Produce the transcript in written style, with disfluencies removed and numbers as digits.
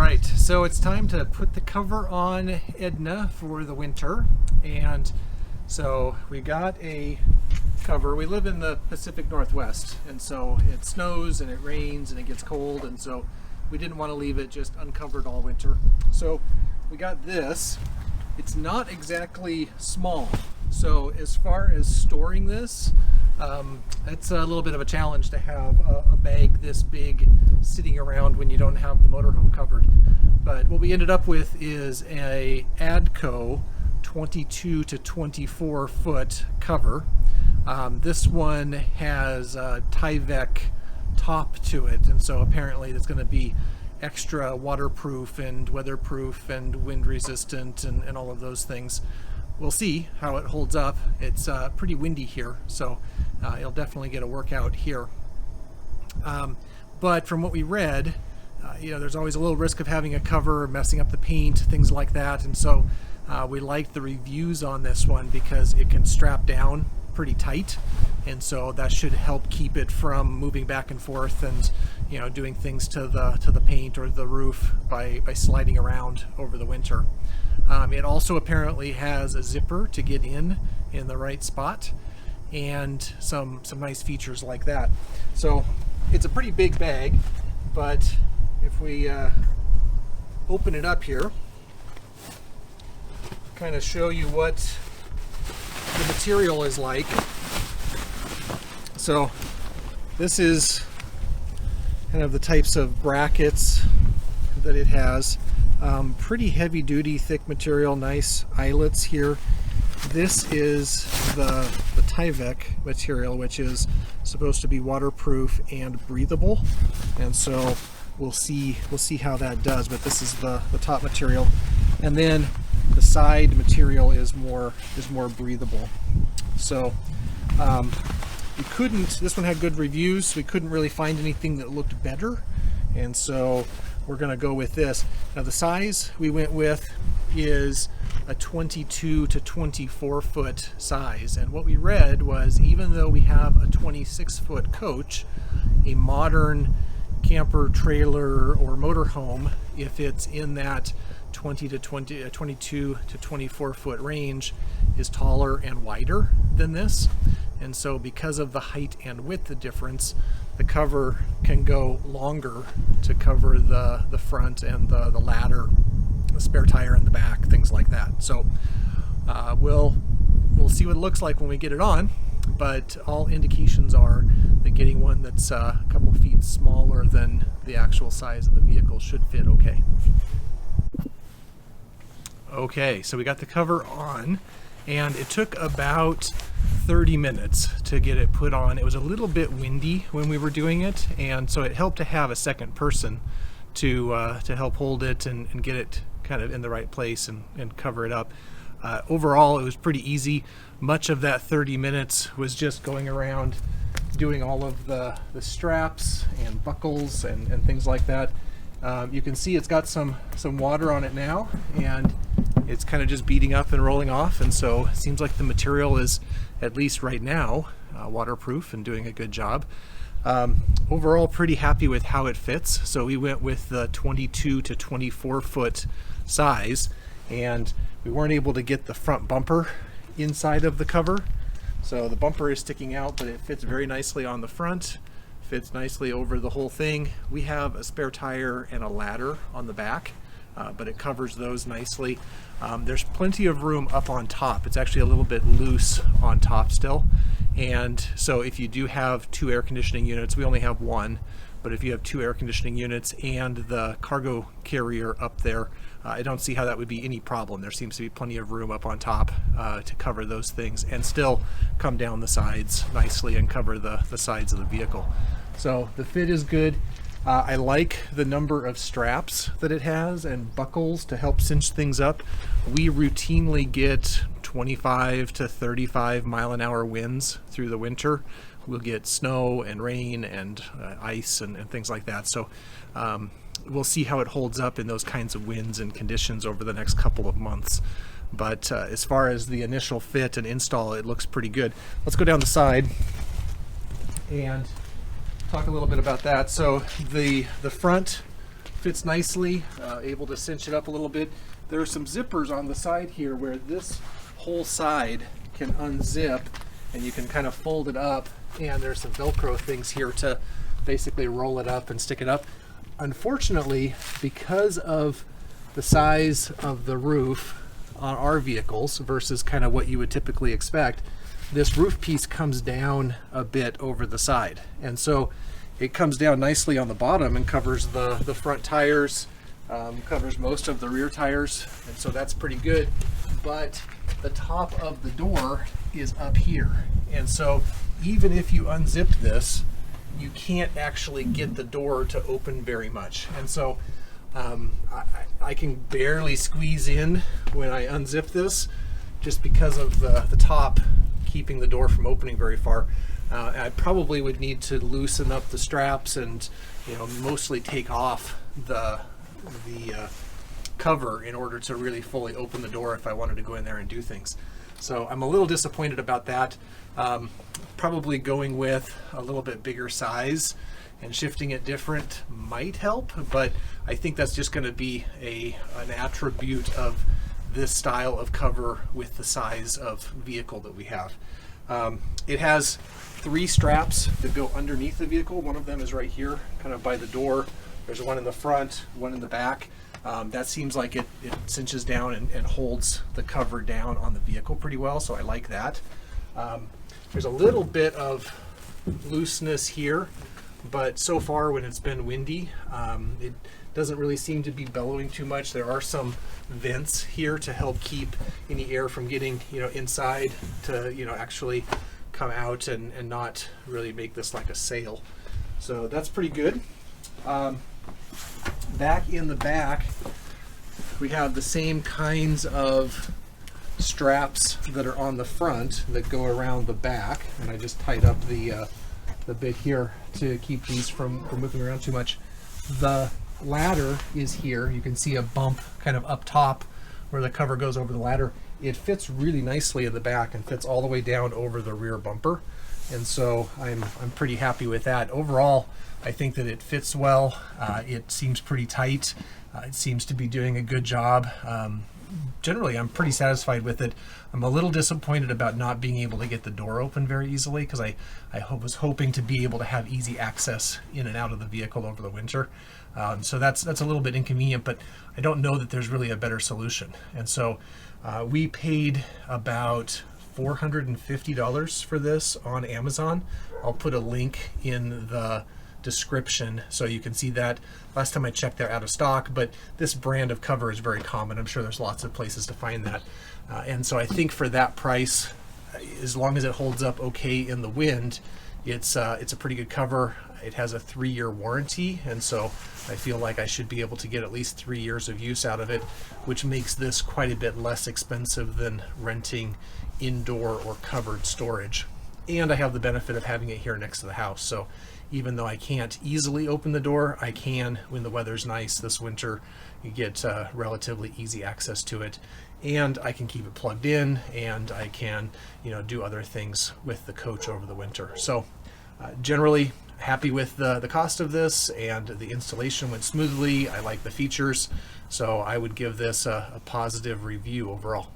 right, so it's time to put the cover on Edna for the winter. And so we got a cover. We live in the Pacific Northwest, and so it snows and it rains and it gets cold, and so we didn't want to leave it just uncovered all winter. So we got this. It's not exactly small, so as far as storing this, it's a little bit of a challenge to have a bag this big sitting around when you don't have the motorhome covered. But what we ended up with is a ADCO 22 to 24 foot cover. This one has a Tyvek top to it, and so apparently it's going to be extra waterproof and weatherproof and wind resistant and all of those things. We'll see how it holds up. It's pretty windy here, so you'll definitely get a workout here. But from what we read, there's always a little risk of having a cover messing up the paint, things like that, and so we liked the reviews on this one because it can strap down pretty tight, and so that should help keep it from moving back and forth and doing things to the paint or the roof by sliding around over the winter. It also apparently has a zipper to get in the right spot and some nice features like that. So it's a pretty big bag, but if we open it up here, kind of show you what the material is like. So this is kind of the types of brackets that it has. Pretty heavy duty, thick material, nice eyelets here. This is the Tyvek material, which is supposed to be waterproof and breathable, and so we'll see how that does. But this is the top material, and then the side material is more breathable. So this one had good reviews. We couldn't really find anything that looked better, and so we're going to go with this. Now the size we went with is a 22 to 24 foot size, and what we read was even though we have a 26 foot coach, a modern camper, trailer, or motorhome, if it's in that 22 to 24 foot range, is taller and wider than this. And so because of the height and width difference, the cover can go longer to cover the front and the ladder, the spare tire in the back, things like that. So we'll see what it looks like when we get it on, but all indications are that getting one that's a couple feet smaller than the actual size of the vehicle should fit okay. Okay, so we got the cover on, and it took about 30 minutes to get it put on. It was a little bit windy when we were doing it, and so it helped to have a second person to help hold it and get it kind of in the right place and cover it up. Overall, it was pretty easy. Much of that 30 minutes was just going around doing all of the straps and buckles and things like that. You can see it's got some water on it now, and it's kind of just beating up and rolling off, and so it seems like the material is, at least right now, waterproof and doing a good job. Overall, pretty happy with how it fits. So we went with the 22 to 24 foot size, and we weren't able to get the front bumper inside of the cover. So the bumper is sticking out, but it fits very nicely on the front, fits nicely over the whole thing. We have a spare tire and a ladder on the back, but it covers those nicely. There's plenty of room up on top. It's actually a little bit loose on top still. And so if you do have two air conditioning units, we only have one, but if you have two air conditioning units and the cargo carrier up there, I don't see how that would be any problem. There seems to be plenty of room up on top to cover those things and still come down the sides nicely and cover the sides of the vehicle. So the fit is good. I like the number of straps that it has and buckles to help cinch things up. We routinely get 25 to 35 mile an hour winds through the winter. We'll get snow and rain and ice and things like that. So we'll see how it holds up in those kinds of winds and conditions over the next couple of months. But as far as the initial fit and install, it looks pretty good. Let's go down the side and talk a little bit about that. So the front fits nicely, able to cinch it up a little bit. There are some zippers on the side here where this whole side can unzip and you can kind of fold it up, and there's some Velcro things here to basically roll it up and stick it up. Unfortunately, because of the size of the roof on our vehicles versus kind of what you would typically expect, this roof piece comes down a bit over the side, and so it comes down nicely on the bottom and covers the front tires, covers most of the rear tires, and so that's pretty good. But the top of the door is up here, and so even if you unzip this, you can't actually get the door to open very much, and so I can barely squeeze in when I unzip this, just because of the top keeping the door from opening very far. I probably would need to loosen up the straps and, you know, mostly take off the cover in order to really fully open the door if I wanted to go in there and do things. So I'm a little disappointed about that. Probably going with a little bit bigger size and shifting it different might help, but I think that's just going to be an attribute of this style of cover with the size of vehicle that we have. It has 3 straps that go underneath the vehicle. One of them is right here, kind of by the door. There's one in the front, one in the back. That seems like it cinches down and holds the cover down on the vehicle pretty well, so I like that. There's a little bit of looseness here, but so far when it's been windy, it doesn't really seem to be bellowing too much. There are some vents here to help keep any air from getting, you know, inside to, you know, actually come out and not really make this like a sail. So that's pretty good. Back in the back, we have the same kinds of straps that are on the front that go around the back, and I just tied up the bit here to keep these from moving around too much. The ladder is here. You can see a bump kind of up top where the cover goes over the ladder. It fits really nicely in the back and fits all the way down over the rear bumper, and so I'm pretty happy with that. Overall, I think that it fits well. It seems pretty tight. It seems to be doing a good job. Generally, I'm pretty satisfied with it. I'm a little disappointed about not being able to get the door open very easily, because I was hoping to be able to have easy access in and out of the vehicle over the winter. So that's a little bit inconvenient, but I don't know that there's really a better solution. And so we paid about $450 for this on Amazon. I'll put a link in the description so you can see that. Last time I checked, they're out of stock, but this brand of cover is very common. I'm sure there's lots of places to find that. And so I think for that price, as long as it holds up okay in the wind, it's a pretty good cover. It has a 3-year warranty, and so I feel like I should be able to get at least 3 years of use out of it, which makes this quite a bit less expensive than renting indoor or covered storage. And I have the benefit of having it here next to the house, so even though I can't easily open the door, I can when the weather's nice this winter. You get relatively easy access to it, and I can keep it plugged in, and I can, you know, do other things with the coach over the winter. So generally happy with the cost of this, and the installation went smoothly. I like the features, so I would give this a positive review overall.